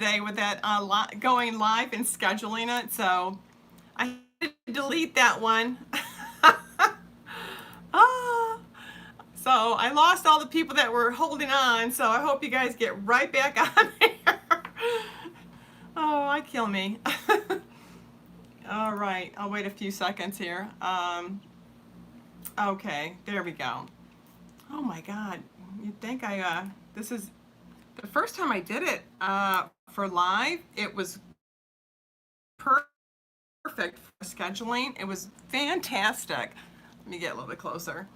today with that going live and scheduling it, so I had to delete that one. Ah, so I lost all the people that were holding on, so I hope you guys get right back on here. Oh, I kill me. All right, I'll wait a few seconds here. Okay, there we go. Oh my God, you'd think this is the first time I did it for live. It was perfect for scheduling. It was fantastic. Let me get a little bit closer.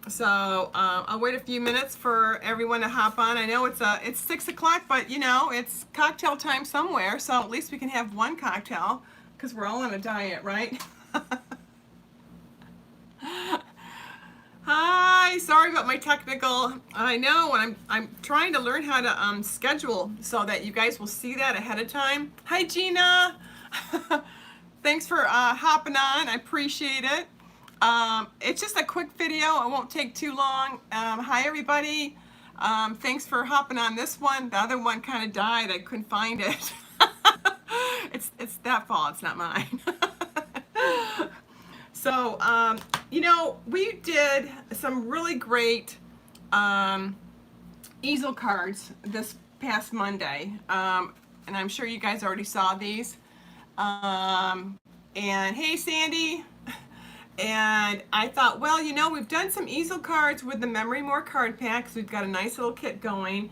So I'll wait a few minutes for everyone to hop on. I know it's 6 o'clock, but you know it's cocktail time somewhere, so at least we can have one cocktail because we're all on a diet, right? Hi, sorry about my technical. I know, and I'm trying to learn how to schedule so that you guys will see that ahead of time. Hi, Gina. Thanks for hopping on. I appreciate it. It's just a quick video. It won't take too long. Hi, everybody. Thanks for hopping on this one. The other one kind of died. I couldn't find it. It's that fault. It's not mine. So, you know, we did some really great easel cards this past Monday, and I'm sure you guys already saw these. And hey, Sandy. And I thought, well, you know, we've done some easel cards with the Memory More card packs. We've got a nice little kit going,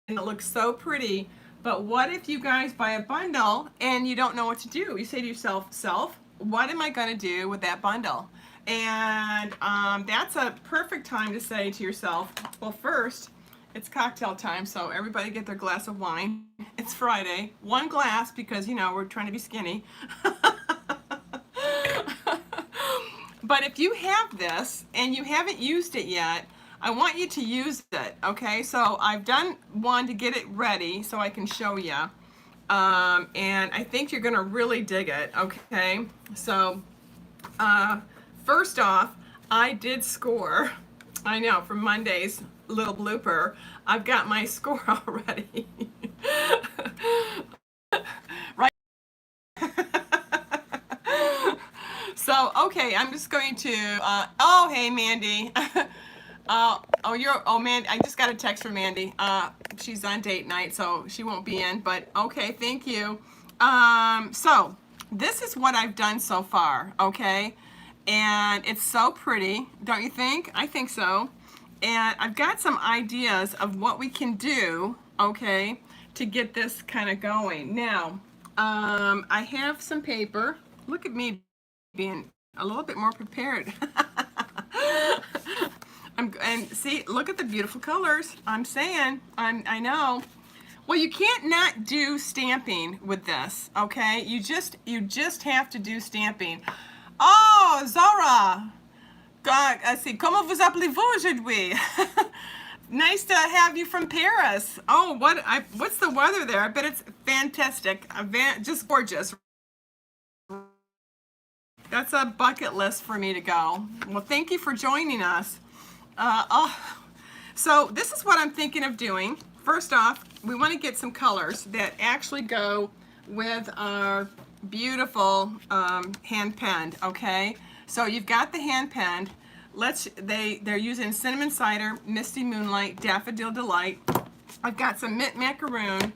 and it looks so pretty. But what if you guys buy a bundle and you don't know what to do? You say to yourself, what am I going to do with that bundle? And that's a perfect time to say to yourself, well, first, it's cocktail time, so everybody get their glass of wine. It's Friday. One glass because, you know, we're trying to be skinny. But if you have this and you haven't used it yet, I want you to use it, okay? So I've done one to get it ready so I can show you. And I think you're gonna really dig it, okay? So first off, I did score. I know, from Monday's little blooper, I've got my score already. Right? So, okay, I'm just going to, oh, hey, Mandy. Oh, Mandy, I just got a text from Mandy. She's on date night, so she won't be in, but okay, thank you. So, this is what I've done so far, okay? And it's so pretty, don't you think? I think so. And I've got some ideas of what we can do, okay, to get this kind of going. Now, I have some paper. Look at me being a little bit more prepared. And see, look at the beautiful colors. I'm saying, I know. Well, you can't not do stamping with this, okay? You just have to do stamping. Oh, Zora. See, comment vous appelez-vous aujourd'hui? Nice to have you from Paris. Oh, what's the weather there? I bet it's fantastic. Just gorgeous. That's a bucket list for me to go. Well, thank you for joining us. So this is what I'm thinking of doing. First off, we want to get some colors that actually go with our beautiful hand penned, okay? So you've got the hand penned. They're using Cinnamon Cider, Misty Moonlight, Daffodil Delight. I've got some Mint Macaroon,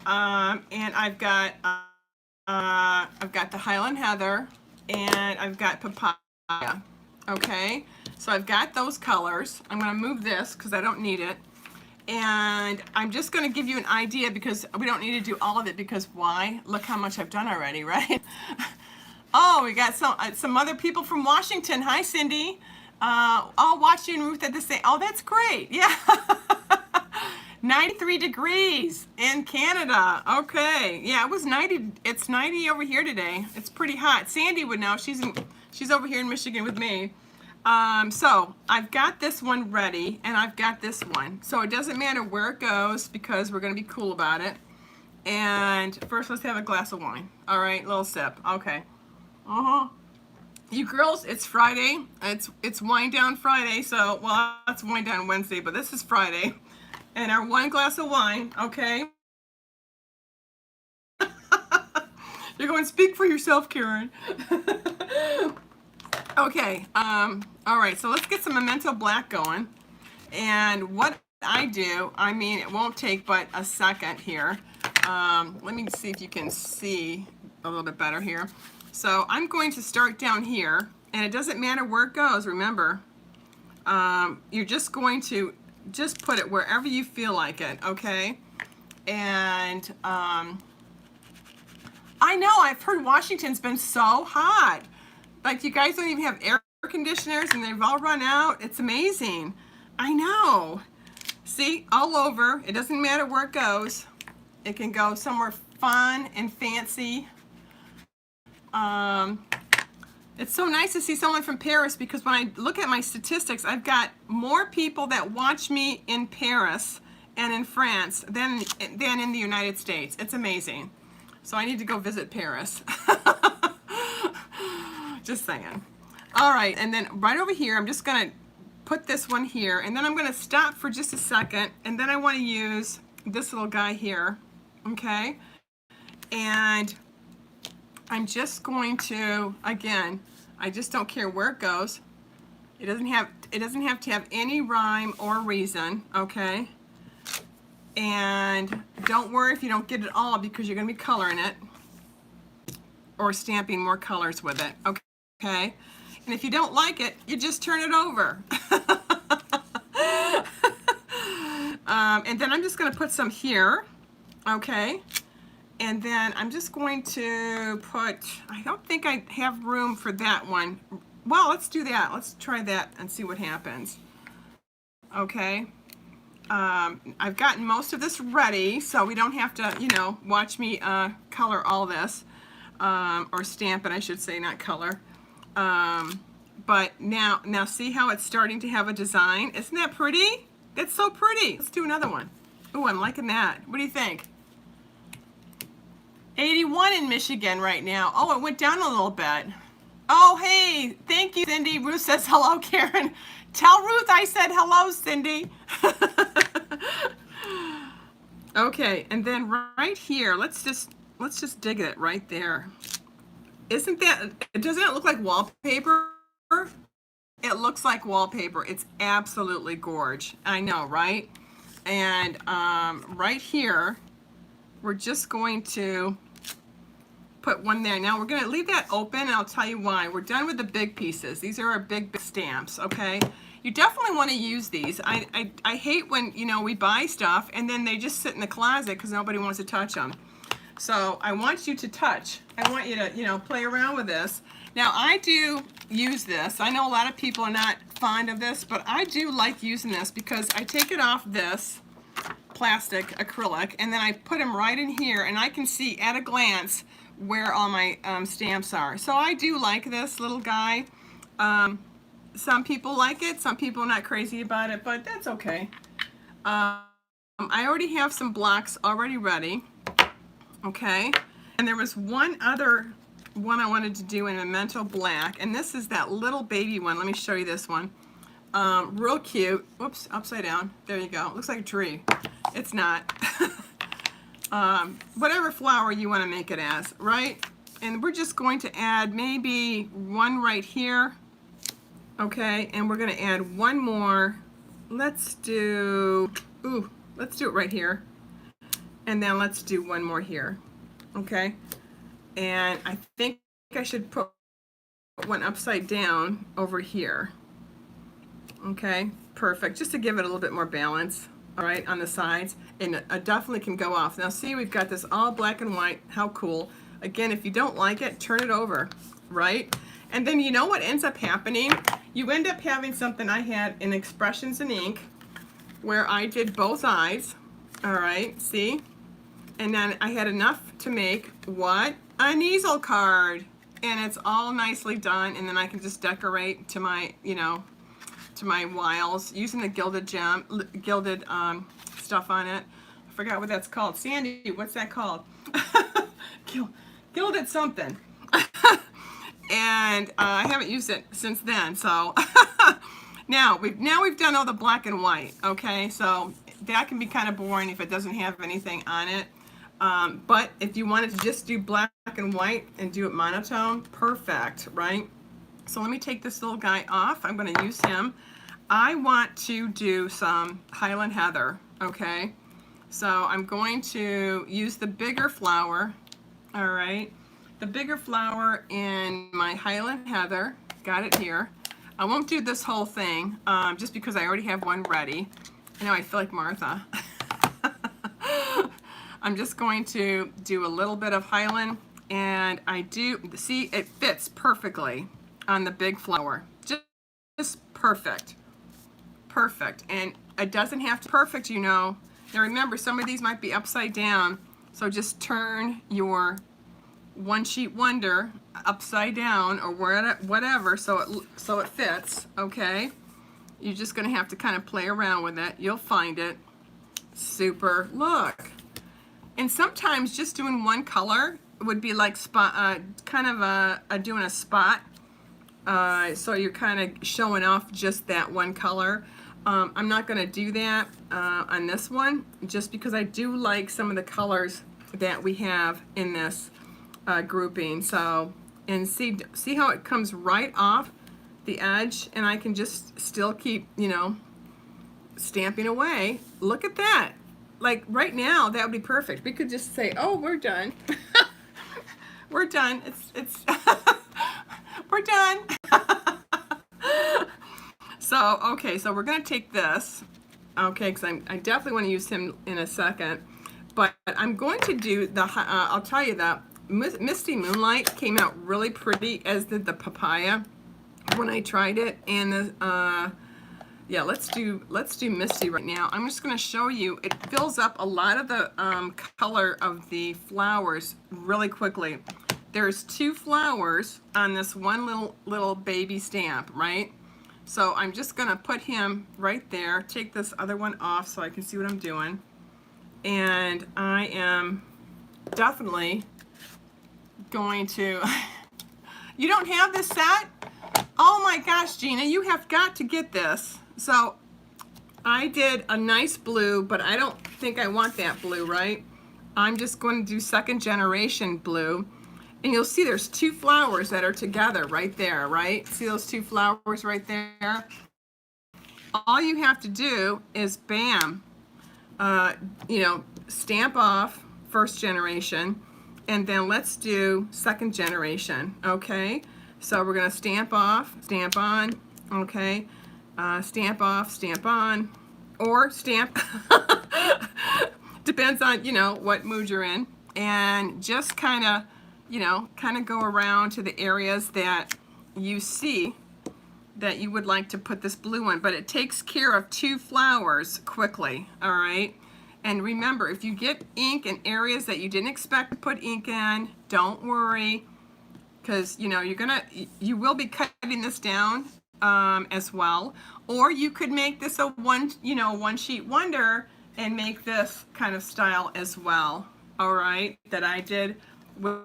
and I've got the Highland Heather, and I've got Papaya, okay? So I've got those colors. I'm gonna move this because I don't need it. And I'm just gonna give you an idea because we don't need to do all of it because why? Look how much I've done already, right? Oh, we got some other people from Washington. Hi, Cindy. I'll watch you and Ruth at the same, oh, that's great, yeah. 93 degrees in Canada. Okay, yeah, it was 90. It's 90 over here today. It's pretty hot. Sandy would know. She's over here in Michigan with me. So I've got this one ready, and I've got this one. So it doesn't matter where it goes because we're gonna be cool about it. And first, let's have a glass of wine. All right, little sip. Okay. You girls, it's Friday. It's Wine Down Friday. So, well, that's Wine Down Wednesday, but this is Friday. And our one glass of wine, okay? You're going, speak for yourself, Karen. Okay, all right, so let's get some Memento Black going. And what I do, I mean, it won't take but a second here. Let me see if you can see a little bit better here. So I'm going to start down here, and it doesn't matter where it goes, remember. You're just going to just put it wherever you feel like it, okay? And I know, I've heard Washington's been so hot. Like, you guys don't even have air conditioners and they've all run out. It's amazing. I know. See, all over. It doesn't matter where it goes. It can go somewhere fun and fancy. It's so nice to see someone from Paris, because when I look at my statistics, I've got more people that watch me in Paris and in France than in the United States. It's amazing. So I need to go visit Paris. Just saying. All right, and then right over here, I'm just gonna put this one here, and then I'm gonna stop for just a second, and then I wanna use this little guy here, okay? And I'm just going to, again, I just don't care where it goes. It doesn't have to have any rhyme or reason, okay? And don't worry if you don't get it all, because you're gonna be coloring it or stamping more colors with it, okay? And if you don't like it, you just turn it over. And then I'm just gonna put some here, okay? And then I'm just going to put, I don't think I have room for that one. Well, let's do that. Let's try that and see what happens. Okay. I've gotten most of this ready, so we don't have to, you know, watch me color all this. Or stamp it, I should say, not color. But now see how it's starting to have a design? Isn't that pretty? That's so pretty. Let's do another one. Ooh, I'm liking that. What do you think? 81 in Michigan right now. Oh, it went down a little bit. Oh, hey, thank you, Cindy. Ruth says hello, Karen. Tell Ruth I said hello, Cindy. Okay, and then right here, let's just dig it right there. Isn't that, doesn't it look like wallpaper? It looks like wallpaper. It's absolutely gorge. I know, right? And right here, we're just going to put one there. Now we're going to leave that open, and I'll tell you why. We're done with the big pieces. These are our big stamps, okay? You definitely want to use these. I hate when, you know, we buy stuff and then they just sit in the closet because nobody wants to touch them. So I want you to touch. I want you to, you know, play around with this. Now I do use this. I know a lot of people are not fond of this, but I do like using this because I take it off this plastic acrylic and then I put them right in here, and I can see at a glance where all my stamps are. So I do like this little guy. Some people like it, some people are not crazy about it, but that's okay. I already have some blocks already ready, okay? And there was one other one I wanted to do in Memento Black, and this is that little baby one. Let me show you this one. Real cute. Whoops, upside down. There you go. Looks like a tree. It's not. Whatever flower you want to make it as, right? And we're just going to add maybe one right here. Okay, and we're going to add one more. Let's do it right here. And then let's do one more here. Okay? And I think I should put one upside down over here. Okay, perfect. Just to give it a little bit more balance, all right, on the sides. And it definitely can go off. Now see, we've got this all black and white. How cool. Again, if you don't like it, turn it over, right? And then you know what ends up happening? You end up having something I had in Expressions in Ink where I did both eyes, all right, see? And then I had enough to make what? An easel card. And it's all nicely done, and then I can just decorate to my, you know, to my wiles using the gilded stuff on it. I forgot what that's called. Sandy, what's that called? Gilded something. And I haven't used it since then, so now we've done all the black and white, okay? So that can be kind of boring if it doesn't have anything on it. But if you wanted to just do black and white and do it monotone, perfect, right? So let me take this little guy off. I'm going to use him. I want to do some Highland Heather, okay? So I'm going to use the bigger flower, all right? The bigger flower in my Highland Heather, got it here. I won't do this whole thing just because I already have one ready. I know I feel like Martha. I'm just going to do a little bit of Highland, and I do, see, it fits perfectly on the big flower. Just perfect. Perfect. And it doesn't have to be perfect, you know. Now remember, some of these might be upside down, so just turn your One Sheet Wonder upside down or whatever so it fits, okay? You're just going to have to kind of play around with it. You'll find it. Super. Look. And sometimes just doing one color would be like spot, kind of doing a spot. So you're kind of showing off just that one color. I'm not going to do that on this one, just because I do like some of the colors that we have in this grouping. So, and see how it comes right off the edge, and I can just still keep, you know, stamping away. Look at that. Like right now, that would be perfect. We could just say, oh, we're done. We're done. It's we're done. So, okay, so we're going to take this, okay, because I definitely want to use him in a second, but I'm going to do the, I'll tell you that Misty Moonlight came out really pretty, as did the papaya when I tried it, and the, yeah, let's do Misty right now. I'm just going to show you, it fills up a lot of the color of the flowers really quickly. There's 2 flowers on this one little baby stamp, right? So I'm just going to put him right there, take this other one off so I can see what I'm doing. And I am definitely going to, you don't have this set? Oh my gosh, Gina, you have got to get this. So I did a nice blue, but I don't think I want that blue, right? I'm just going to do second generation blue. And you'll see there's 2 flowers that are together right there, right? See those 2 flowers right there? All you have to do is bam, you know, stamp off first generation, and then let's do second generation, okay? So we're gonna stamp off, stamp on, okay? Stamp off, stamp on, or stamp, depends on, you know, what mood you're in, and just kind of, you know, kind of go around to the areas that you see that you would like to put this blue in, but it takes care of 2 flowers quickly, all right? And remember, if you get ink in areas that you didn't expect to put ink in, don't worry, because, you know, you will be cutting this down as well, or you could make this a one sheet wonder and make this kind of style as well, all right, that I did with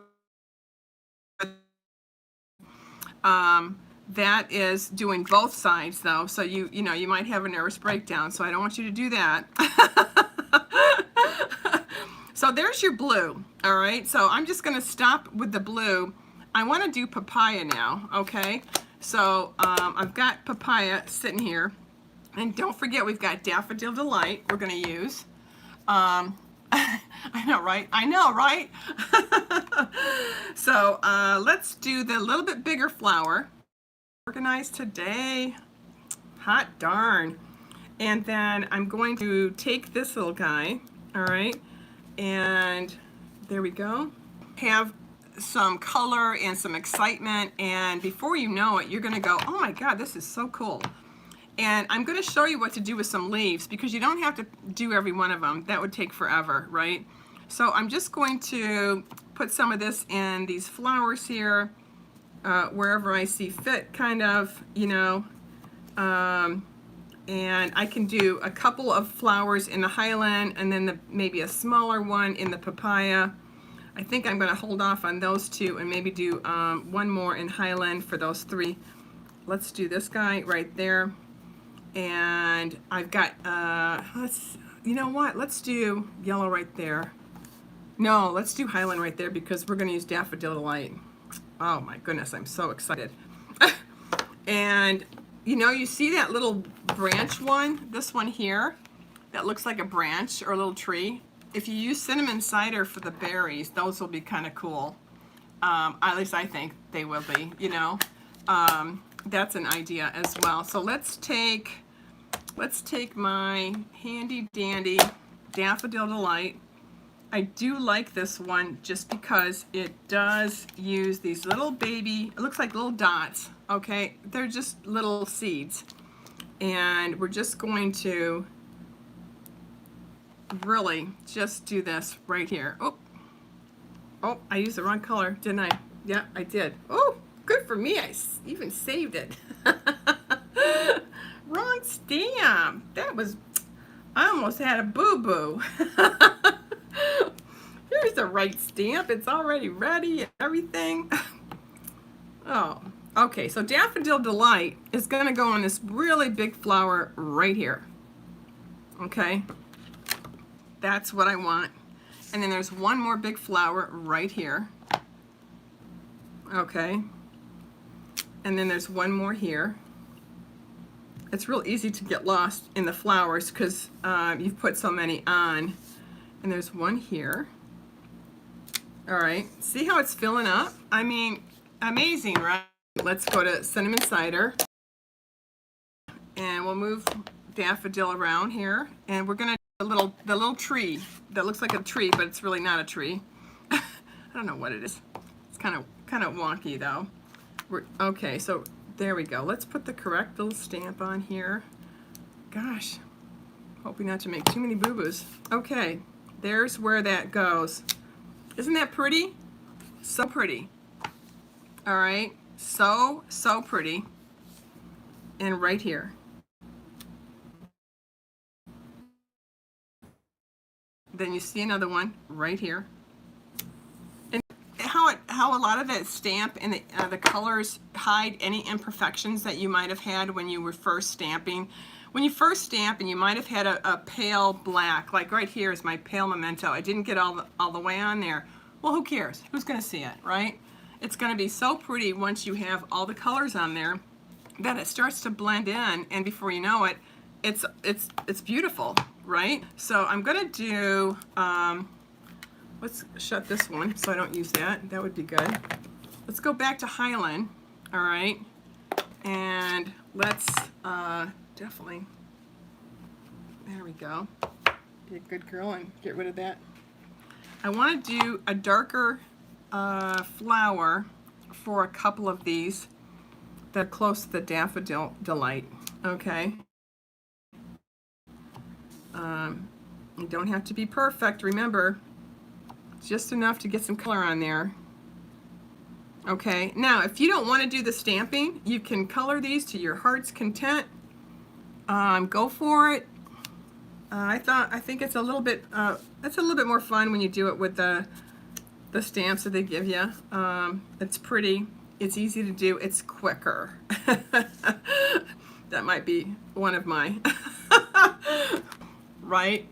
that is doing both sides though, so you know, you might have a nervous breakdown, so I don't want you to do that. So there's your blue, all right? So I'm just gonna stop with the blue. I want to do papaya now, okay? So I've got papaya sitting here, and don't forget we've got Daffodil Delight we're gonna use. I know, right? I know, right? So let's do the little bit bigger flower. Organized today. Hot darn. And then I'm going to take this little guy, all right? And there we go. Have some color and some excitement, and before you know it, you're gonna go, oh my God, this is so cool. And I'm going to show you what to do with some leaves, because you don't have to do every one of them. That would take forever, right? So I'm just going to put some of this in these flowers here, wherever I see fit, kind of, you know. And I can do a couple of flowers in the Highland, and then maybe a smaller one in the papaya. I think I'm going to hold off on those 2 and maybe do one more in Highland for those 3. Let's do this guy right there. And I've got, you know what, let's do yellow right there. No, let's do Highland right there because we're going to use Daffodil Delight. Oh my goodness, I'm so excited. And you know, you see that little branch one, this one here, that looks like a branch or a little tree. If you use cinnamon cider for the berries, those will be kind of cool. At least I think they will be, you know. That's an idea as well. So let's take my handy dandy Daffodil Delight. I do like this one just because it does use these little baby, it looks like little dots, okay? They're just little seeds. And we're just going to really just do this right here. Oh, I used the wrong color, didn't I? Yeah, I did. Oh, good for me, I even saved it. Wrong stamp. That was, I almost had a boo-boo. Here's the right stamp. It's already ready and everything. Oh, okay. So Daffodil Delight is going to go on this really big flower right here. Okay. That's what I want. And then there's one more big flower right here. Okay. And then there's one more here. It's real easy to get lost in the flowers because you've put so many on. And there's one here. All right, see how it's filling up? I mean, amazing, right? Let's go to cinnamon cider. And we'll move daffodil around here. And we're gonna do the little tree that looks like a tree, but it's really not a tree. I don't know what it is. It's kind of wonky though. Okay, so there we go. Let's put the correct little stamp on here. Gosh, hoping not to make too many boo-boos. Okay, there's where that goes. Isn't that pretty? So pretty. All right, so pretty. And right here. Then you see another one right here. And how a lot of that stamp and the colors hide any imperfections that you might have had when you were first stamping. When you first stamp and you might have had a pale black, like right here is my pale memento. I didn't get all the way on there. Well, who cares? Who's gonna see it, right? It's gonna be so pretty once you have all the colors on there that it starts to blend in, and before you know it, it's beautiful, right? So I'm gonna do, let's shut this one so I don't use that. That would be good. Let's go back to Highland, all right? And let's definitely, there we go. Be a good girl and get rid of that. I want to do a darker flower for a couple of these that are close to the Daffodil Delight, okay? You don't have to be perfect, remember. Just enough to get some color on there. Okay, now if you don't want to do the stamping, you can color these to your heart's content. Go for it. I think it's a little bit more fun when you do it with the stamps that they give you. It's pretty, it's easy to do, it's quicker. That might be one of my right?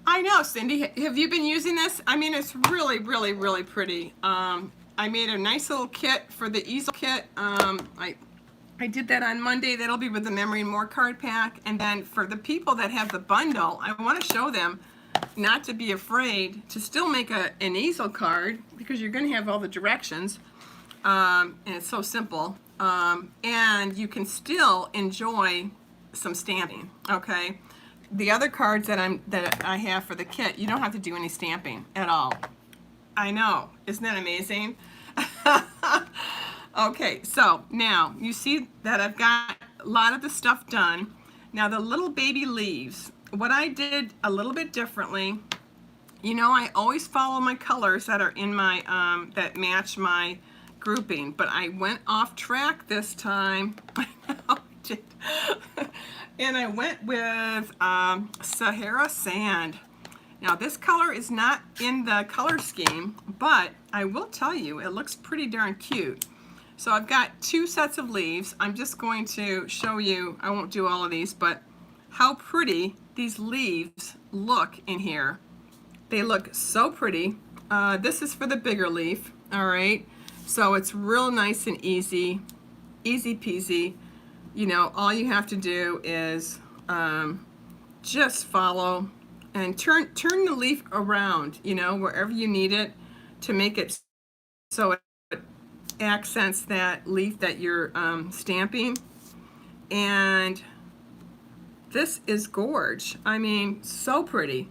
I know, Cindy, have you been using this? I mean, it's really, really, really pretty. I made a nice little kit for the Easel kit. I did that on Monday. That'll be with the Memory and More card pack. And then for the people that have the bundle, I want to show them not to be afraid to still make an Easel card because you're going to have all the directions. And it's so simple. And you can still enjoy some stamping, okay? The other cards that I have for the kit, you don't have to do any stamping at all. I know, isn't that amazing? Okay, so now you see that I've got a lot of the stuff done. Now the little baby leaves, what I did a little bit differently, you know, I always follow my colors that are in my, that match my grouping, but I went off track this time. I know I did. And I went with Sahara Sand. Now this color is not in the color scheme, but I will tell you, it looks pretty darn cute. So I've got 2 sets of leaves. I'm just going to show you, I won't do all of these, but how pretty these leaves look in here. They look so pretty. This is for the bigger leaf, all right? So it's real nice and easy, easy peasy. You know, all you have to do is just follow and turn the leaf around, you know, wherever you need it to make it so it accents that leaf that you're stamping. And this is gorge. I mean, so pretty.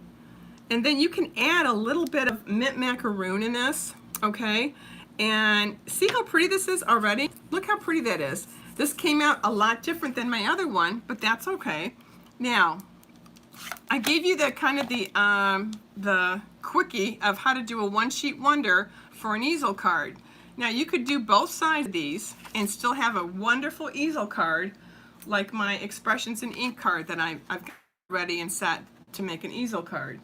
And then you can add a little bit of mint macaroon in this, okay? And see how pretty this is already? Look how pretty that is. This came out a lot different than my other one, but that's okay. Now, I gave you the kind of the quickie of how to do a one-sheet wonder for an easel card. Now, you could do both sides of these and still have a wonderful easel card, like my expressions in ink card that I've got ready and set to make an easel card.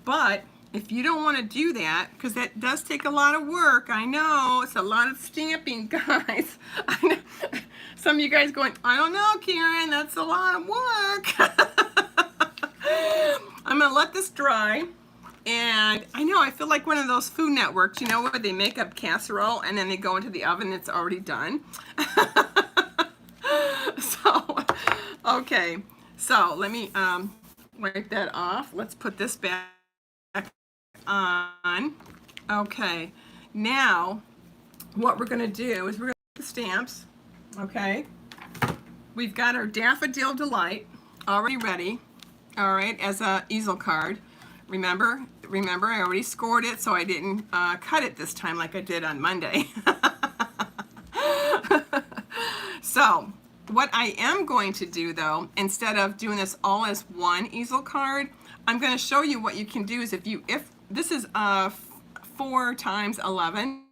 But if you don't want to do that, because that does take a lot of work, I know, it's a lot of stamping, guys. I know. Some of you guys going, I don't know, Karen, that's a lot of work. I'm going to let this dry. And I know, I feel like one of those Food Networks, you know, where they make up casserole and then they go into the oven, it's already done. So, okay. So, let me wipe that off. Let's put this back on. Okay. Now, what we're going to do is we're going to put the stamps. Okay. We've got our Daffodil Delight already ready. All right, as a easel card. Remember, I already scored it, so I didn't cut it this time like I did on Monday. So, what I am going to do, though, instead of doing this all as one easel card, I'm going to show you what you can do. Is if this is 4 times 11.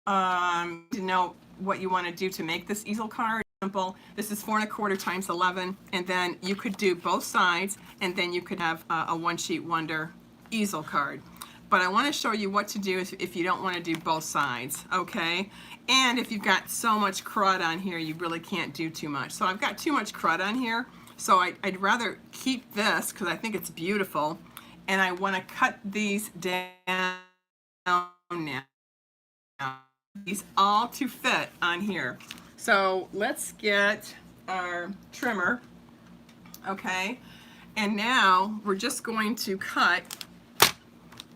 To know what you want to do to make this easel card. Simple. This is 4 1/4 times 11, and then you could do both sides, and then you could have a one-sheet wonder easel card. But I want to show you what to do if you don't want to do both sides, okay? And if you've got so much crud on here, you really can't do too much. So I've got too much crud on here, so I'd rather keep this because I think it's beautiful, and I want to cut these down now. These all to fit on here. So let's get our trimmer, okay? And now we're just going to cut.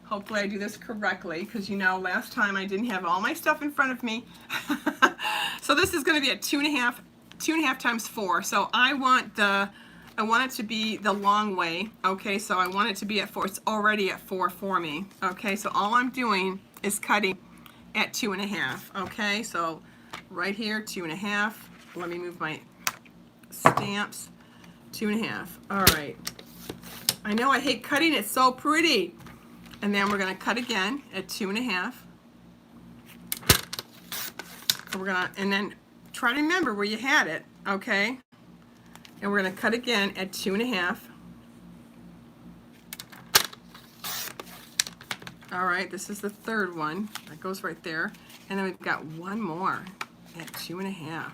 Hopefully I do this correctly, because you know last time I didn't have all my stuff in front of me. So this is going to be a 2.5 times 4. So I want it to be the long way, okay? So I want it to be at 4. It's already at 4 for me, okay? So all I'm doing is cutting at 2.5, okay? So right here, 2.5. Let me move my stamps. 2.5. All right. I know I hate cutting. It's so pretty. And then we're going to cut again at 2.5. And then try to remember where you had it, okay? And we're going to cut again at 2.5. All right, this is the third one. That goes right there. And then we've got one more at 2.5.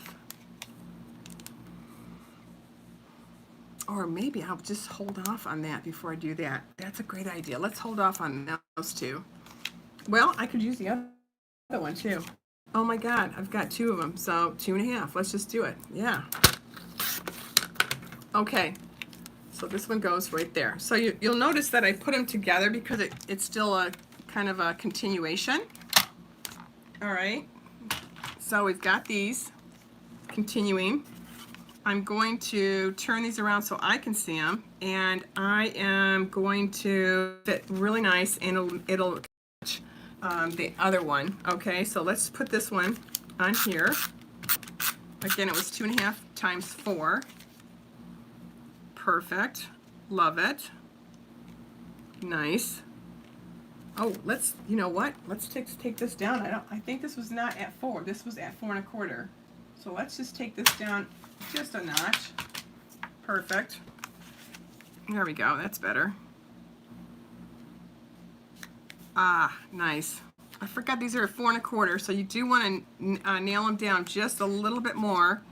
Or maybe I'll just hold off on that before I do that. That's a great idea. Let's hold off on those two. Well, I could use the other one too. Oh my God, I've got 2 of them. So 2.5. Let's just do it. Yeah. Okay. So this one goes right there. So you'll notice that I put them together because it's still a kind of a continuation. All right. So we've got these continuing. I'm going to turn these around so I can see them, and I am going to fit really nice, and it'll catch the other one. Okay, so let's put this one on here. Again, it was 2.5 times 4. Perfect. Love it. Nice. Oh, you know what? Let's take this down. I think this was not at 4. This was at 4 1/4. So let's just take this down just a notch. Perfect. There we go. That's better. Ah, nice. I forgot these are 4 1/4, so you do want to nail them down just a little bit more.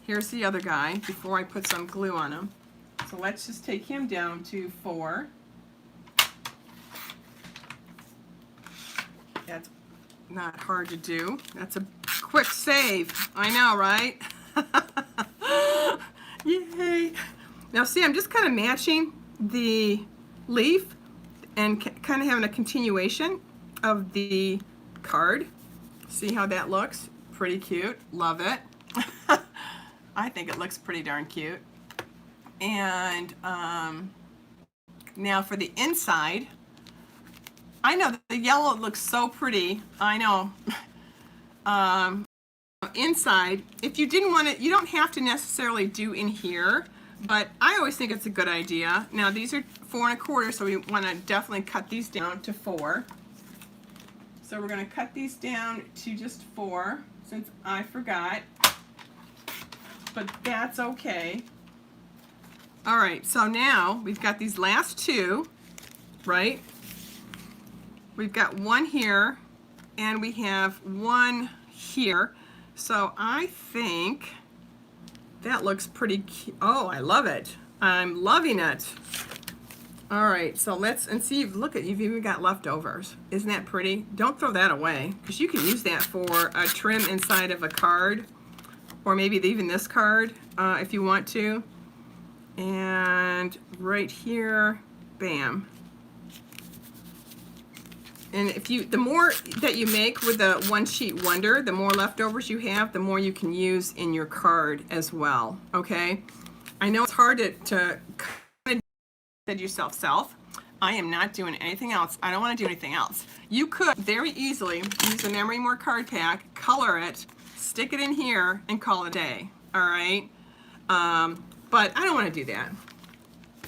Here's the other guy before I put some glue on them. So let's just take him down to 4. That's not hard to do. That's a quick save. I know, right? Yay. Now see, I'm just kind of matching the leaf and kind of having a continuation of the card. See how that looks? Pretty cute. Love it. I think it looks pretty darn cute. And now for the inside, I know that the yellow looks so pretty. I know. Inside, if you didn't want it, you don't have to necessarily do in here, but I always think it's a good idea. Now these are 4 1/4, so we want to definitely cut these down to 4. So we're going to cut these down to just 4, since I forgot, but that's okay. All right, so now we've got these last 2, right? We've got 1 here, and we have 1 here. So I think that looks pretty cute. Oh, I love it. I'm loving it. All right, so let's, and see, look at, you've even got leftovers. Isn't that pretty? Don't throw that away, because you can use that for a trim inside of a card, or maybe even this card, if you want to. And right here, bam. And if you, the more that you make with a one sheet wonder, the more leftovers you have, the more you can use in your card as well. Okay, I know it's hard to kind of yourself self. I am not doing anything else. I don't want to do anything else. You could very easily use a memory more card pack, color it, stick it in here, and call it a day. All right, but I don't want to do that.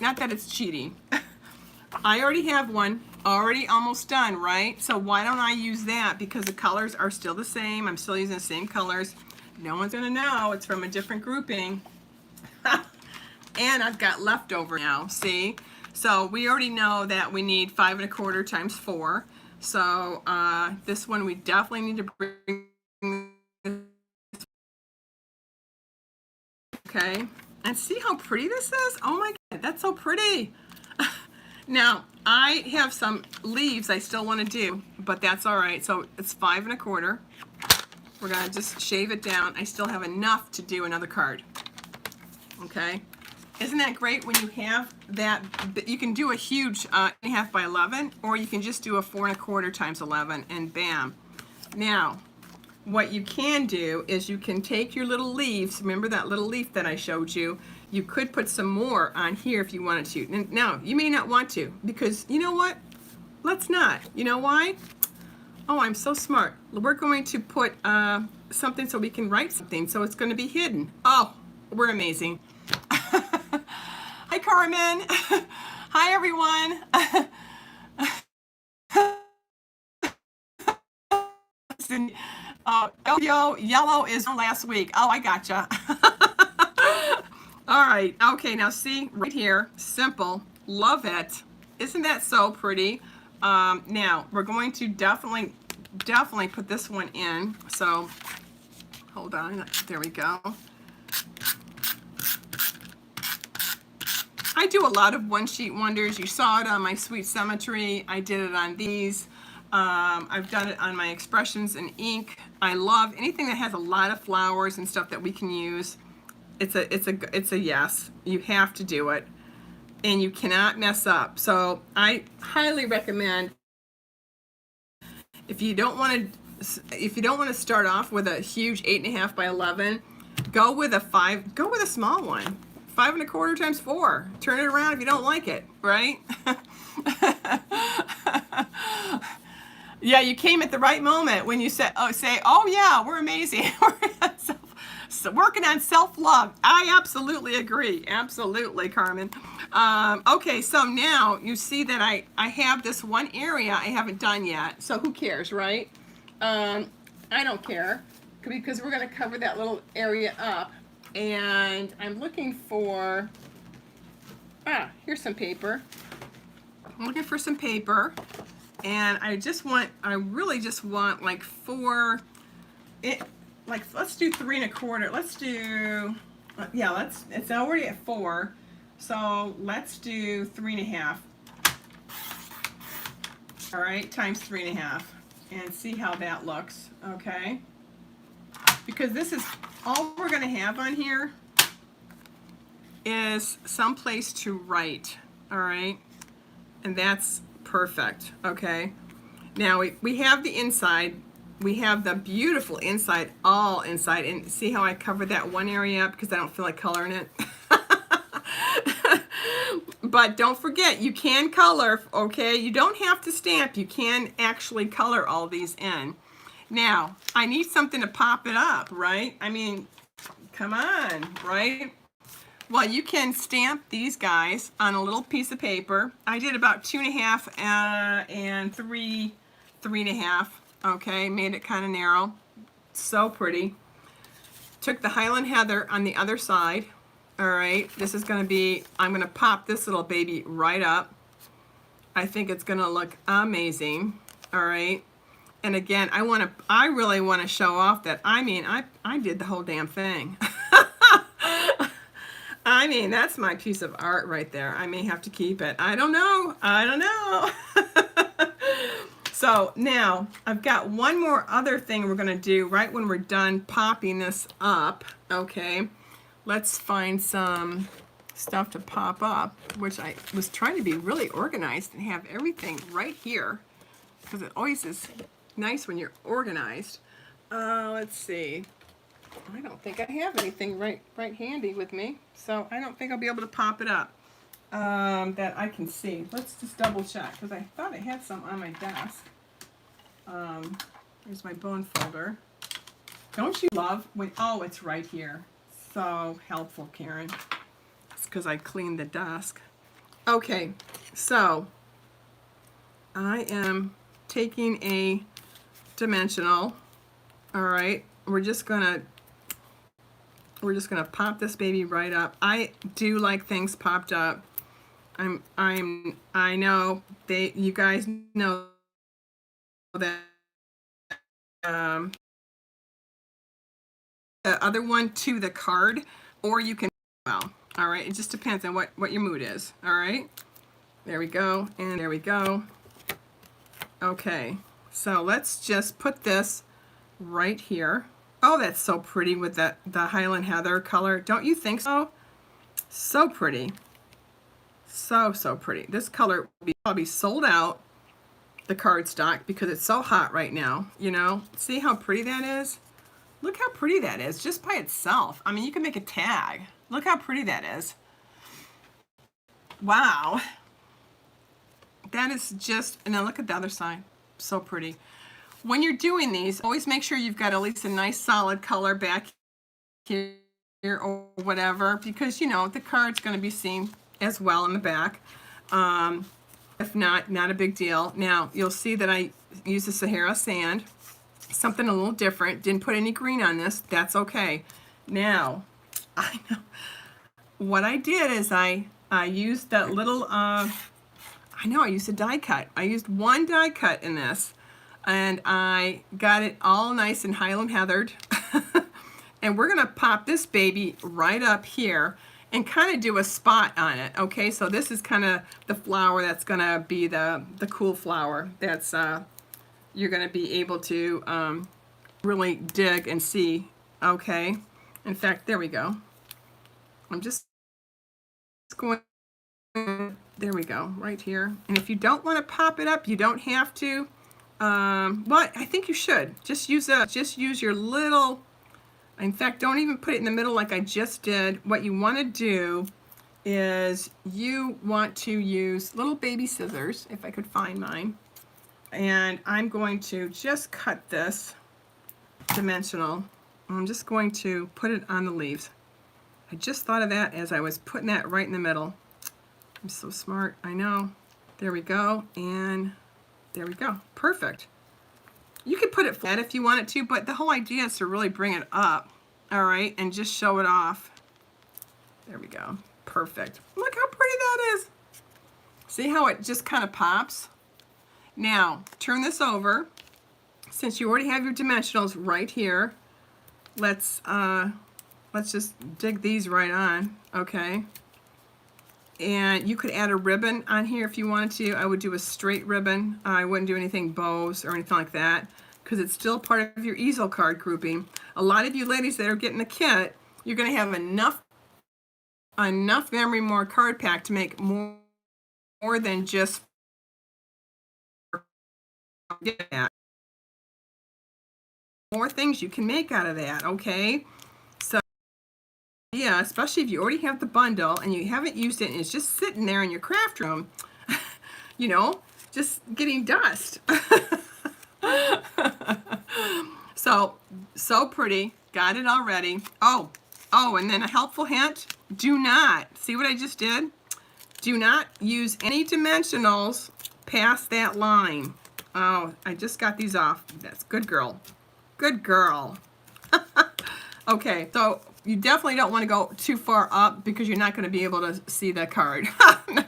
Not that it's cheating. I already have one. Already almost done, right? So why don't I use that? Because the colors are still the same. I'm still using the same colors. No one's gonna know it's from a different grouping. And I've got leftover now, see? So we already know that we need 5 1/4 times 4. So this one we definitely need to bring. Okay, and see how pretty this is? Oh my God, that's so pretty. Now, I have some leaves I still want to do, but that's all right. So it's 5 1/4. We're going to just shave it down. I still have enough to do another card. Okay. Isn't that great when you have that? You can do a huge 8.5 by 11, or you can just do a 4 1/4 times 11, and bam. Now, what you can do is you can take your little leaves. Remember that little leaf that I showed you? You could put some more on here if you wanted to. Now, you may not want to, because you know what? Let's not. You know why? Oh, I'm so smart. We're going to put something so we can write something, so it's going to be hidden. Oh, we're amazing. Hi, Carmen. Hi, everyone. Yellow is from last week. Oh, I gotcha. All right, okay, now see right here, simple, love it. Isn't that so pretty? Now, we're going to definitely put this one in. So, hold on, there we go. I do a lot of one sheet wonders. You saw it on my Sweet Symmetry. I did it on these. I've done it on my Expressions in ink. I love anything that has a lot of flowers and stuff that we can use. It's a yes. You have to do it, and you cannot mess up. So I highly recommend, if you don't want to start off with a huge 8.5 by 11, go with a 5. Go with a small one, 5 1/4 times 4. Turn it around if you don't like it, right? Yeah, you came at the right moment when you said, oh yeah, we're amazing. So working on self-love. I absolutely agree. Absolutely, Carmen. Okay, so now you see that I have this one area I haven't done yet. So who cares, right? I don't care, because we're going to cover that little area up. And I'm looking for, here's some paper. I'm looking for some paper. And I really just want like 4, let's do 3 1/4. Let's do, yeah, it's already at 4. So let's do 3.5. All right, times 3.5, and see how that looks, okay? Because this is all we're gonna have on here is some place to write, all right? And that's perfect, okay? Now we have the inside, we have the beautiful inside, all inside, and see how I covered that one area up because I don't feel like coloring it? But don't forget, you can color, okay? You don't have to stamp. You can actually color all these in. Now, I need something to pop it up, right? I mean, come on, right? Well, you can stamp these guys on a little piece of paper. I did about 2.5 and 3.5, okay? Made it kind of narrow. So pretty. Took the Highland Heather on the other side. All right, this is going to be, I'm going to pop this little baby right up. I think it's going to look amazing. All right. And again, I really want to show off that, I mean, I did the whole damn thing. I mean, that's my piece of art right there. I may have to keep it. I don't know. I don't know. So now I've got one more other thing we're going to do right when we're done popping this up. Okay. Let's find some stuff to pop up, which I was trying to be really organized and have everything right here, because it always is nice when you're organized. Let's see. I don't think I have anything right handy with me, so I don't think I'll be able to pop it up that I can see. Let's just double check, because I thought I had some on my desk. Here's my bone folder. Don't you love when, oh, it's right here. So helpful, Karen. It's because I cleaned the desk. Okay, so I am taking a dimensional. All right, we're just gonna pop this baby right up. I do like things popped up. I know you guys know that the other one to the card, or you can, well, all right, it just depends on what your mood is. All right, there we go, and there we go. Okay, so let's just put this right here. Oh, that's so pretty with the Highland Heather color. Don't you think so? So pretty. So pretty. This color will be probably sold out, the cardstock, because it's so hot right now, you know? See how pretty that is? Look how pretty that is just by itself. I mean, you can make a tag. Look how pretty that is. Wow. That is just, and now look at the other side. So pretty. When you're doing these, always make sure you've got at least a nice solid color back here or whatever, because, you know, the card's going to be seen as well in the back. If not, not a big deal. Now, you'll see that I use the Sahara sand, something a little different. Didn't put any green on this. That's okay. Now, I know what I did is I used that little, I used a die cut. I used one die cut in this, and I got it all nice and Highland Heathered. And we're going to pop this baby right up here and kind of do a spot on it. Okay, so this is kind of the flower that's going to be the cool flower that's you're going to be able to really dig and see. Okay, in fact, there we go. I'm just going, there we go, right here. And if you don't want to pop it up, you don't have to. But I think you should. Just use your little, in fact, don't even put it in the middle like I just did. What you want to do is you want to use little baby scissors, if I could find mine. And I'm going to just cut this dimensional. I'm just going to put it on the leaves. I just thought of that as I was putting that right in the middle. I'm so smart, I know. There we go, and there we go. Perfect. You could put it flat if you wanted to, but the whole idea is to really bring it up, all right, and just show it off. There we go. Perfect. Look how pretty that is. See how it just kind of pops? Now, turn this over. Since you already have your dimensionals right here, let's just dig these right on, okay? And you could add a ribbon on here if you wanted to. I would do a straight ribbon. I wouldn't do anything bows or anything like that because it's still part of your easel card grouping. A lot of you ladies that are getting the kit, you're going to have enough memory more card pack to make more than just that. More things you can make out of that, okay? So yeah, especially if you already have the bundle and you haven't used it and it's just sitting there in your craft room, you know, just getting dust. So pretty. Got it already. Oh, and then a helpful hint. Do not, see what I just did? Do not use any dimensionals past that line. Oh, I just got these off. That's good girl. Good girl. Okay, so you definitely don't want to go too far up because you're not going to be able to see the card.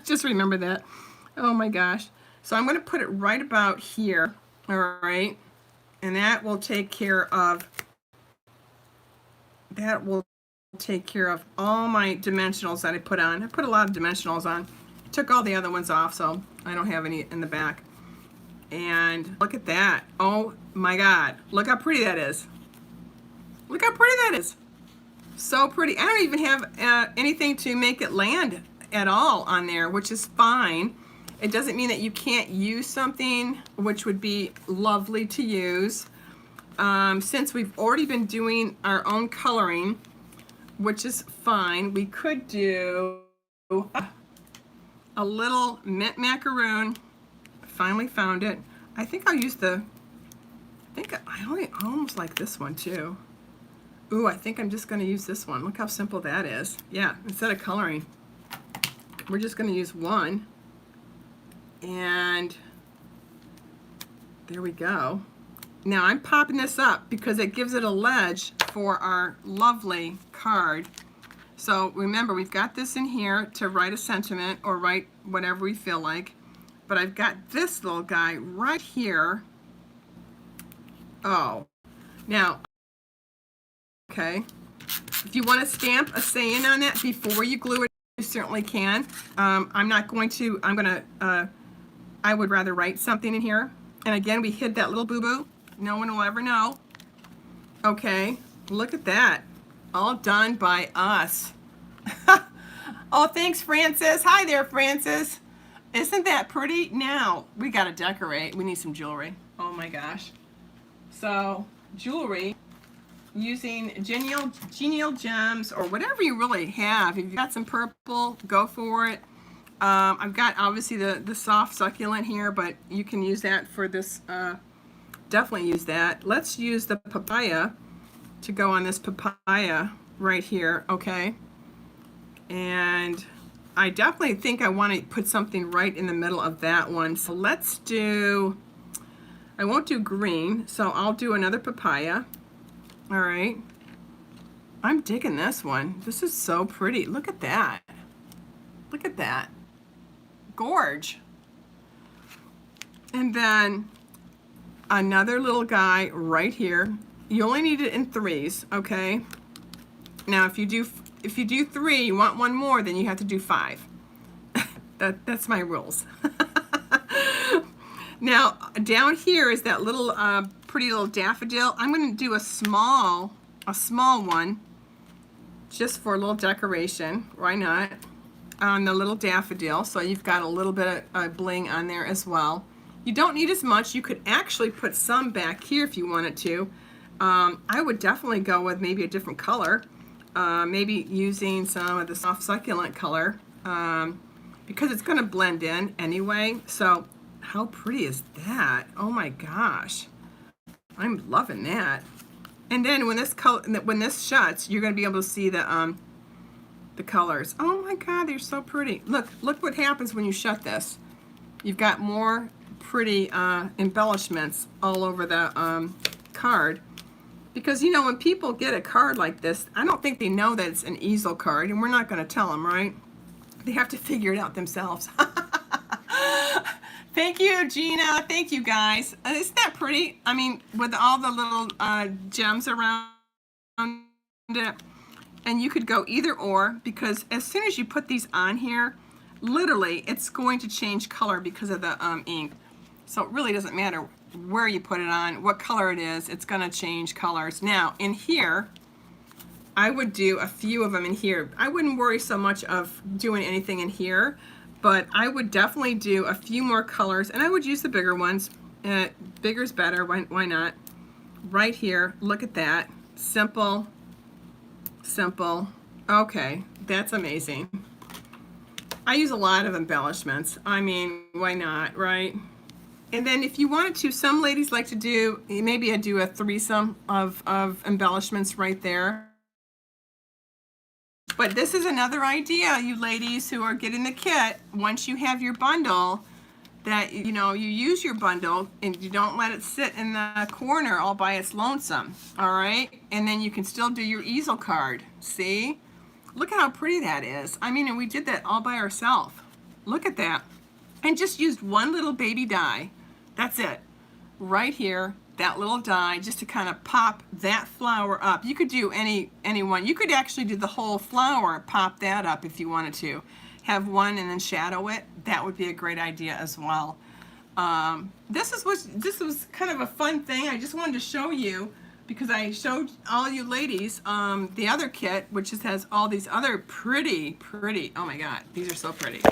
Just remember that. Oh my gosh. So I'm going to put it right about here. All right. And that will take care of all my dimensionals that I put on. I put a lot of dimensionals on. Took all the other ones off, so I don't have any in the back. And look at that. Oh my God. Look how pretty that is. Look how pretty that is. So pretty. I don't even have anything to make it land at all on there, which is fine. It doesn't mean that you can't use something, which would be lovely to use. Since we've already been doing our own coloring, which is fine, we could do a little mint macaroon. Finally found it. I think I'll use I almost like this one too. Ooh, I think I'm just going to use this one. Look how simple that is. Yeah, instead of coloring, we're just going to use one. And there we go. Now I'm popping this up because it gives it a ledge for our lovely card. So remember, we've got this in here to write a sentiment or write whatever we feel like. But I've got this little guy right here. Oh, now, okay. If you want to stamp a saying on that before you glue it, you certainly can. I'm not going to, I would rather write something in here. And again, we hid that little boo-boo. No one will ever know. Okay, look at that. All done by us. Oh, thanks, Francis. Hi there, Francis. Isn't that pretty? Now, we got to decorate. We need some jewelry. Oh my gosh. So, jewelry, using genial gems or whatever you really have. If you've got some purple, go for it. I've got obviously the soft succulent here, but you can use that for this. Definitely use that. Let's use the papaya to go on this papaya right here, okay? And I definitely think I want to put something right in the middle of that one. So let's do, I won't do green, so I'll do another papaya. All right. I'm digging this one. This is so pretty. Look at that. Look at that. Gorge. And then another little guy right here. You only need it in threes, okay? Now if you do 3, you want one more, then you have to do 5. That's my rules. Now down here is that little pretty little daffodil. I'm going to do a small one just for a little decoration. Why not? On the little daffodil, so you've got a little bit of bling on there as well. You don't need as much. You could actually put some back here if you wanted to. I would definitely go with maybe a different color. Maybe using some of the soft succulent color because it's going to blend in anyway. So how pretty is that? Oh my gosh, I'm loving that. And then when this shuts, you're going to be able to see the colors. Oh my God, they're so pretty. Look what happens when you shut this. You've got more pretty embellishments all over the card. Because, you know, when people get a card like this, I don't think they know that it's an easel card, and we're not going to tell them, right? They have to figure it out themselves. Thank you, Gina. Thank you, guys. Isn't that pretty? I mean, with all the little gems around it. And you could go either or, because as soon as you put these on here, literally it's going to change color because of the ink. So it really doesn't matter where you put it on, what color it is, it's going to change colors. Now in here, I would do a few of them in here. I wouldn't worry so much of doing anything in here, but I would definitely do a few more colors, and I would use the bigger ones. Bigger's better, why not? Right here, look at that. Simple, simple. Okay, that's amazing. I use a lot of embellishments. I mean, why not, right? And then if you wanted to, some ladies like to do, maybe I do a threesome of embellishments right there. But this is another idea, you ladies who are getting the kit. Once you have your bundle, that you know, you use your bundle and you don't let it sit in the corner all by its lonesome, all right? And then you can still do your easel card. See? Look at how pretty that is. I mean, and we did that all by ourselves. Look at that. And just used one little baby die. That's it. Right here, that little die, just to kind of pop that flower up. You could do any one. You could actually do the whole flower, pop that up if you wanted to. Have one and then shadow it. That would be a great idea as well. This was kind of a fun thing. I just wanted to show you, because I showed all you ladies the other kit, which just has all these other pretty, oh my God, these are so pretty.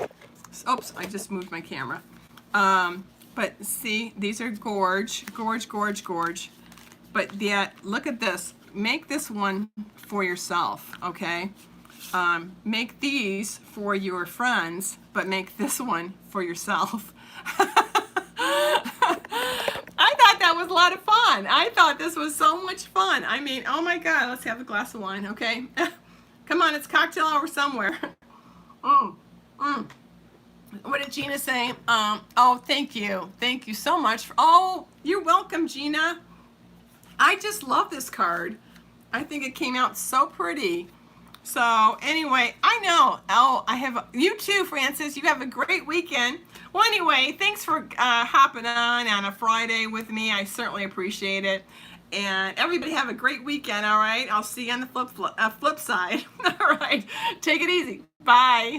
Oops, I just moved my camera. But see, these are gorge. But yet, look at this. Make this one for yourself, okay? Make these for your friends, but make this one for yourself. I thought that was a lot of fun. I thought this was so much fun. I mean, oh my God, let's have a glass of wine, okay? Come on, it's cocktail hour somewhere. What did Gina say? Oh, thank you. Thank you so much. Oh, you're welcome, Gina. I just love this card. I think it came out so pretty. So anyway, I know. Oh, I have you too, Francis. You have a great weekend. Well, anyway, thanks for hopping on a Friday with me. I certainly appreciate it. And everybody have a great weekend, all right? I'll see you on the flip side. All right. Take it easy. Bye.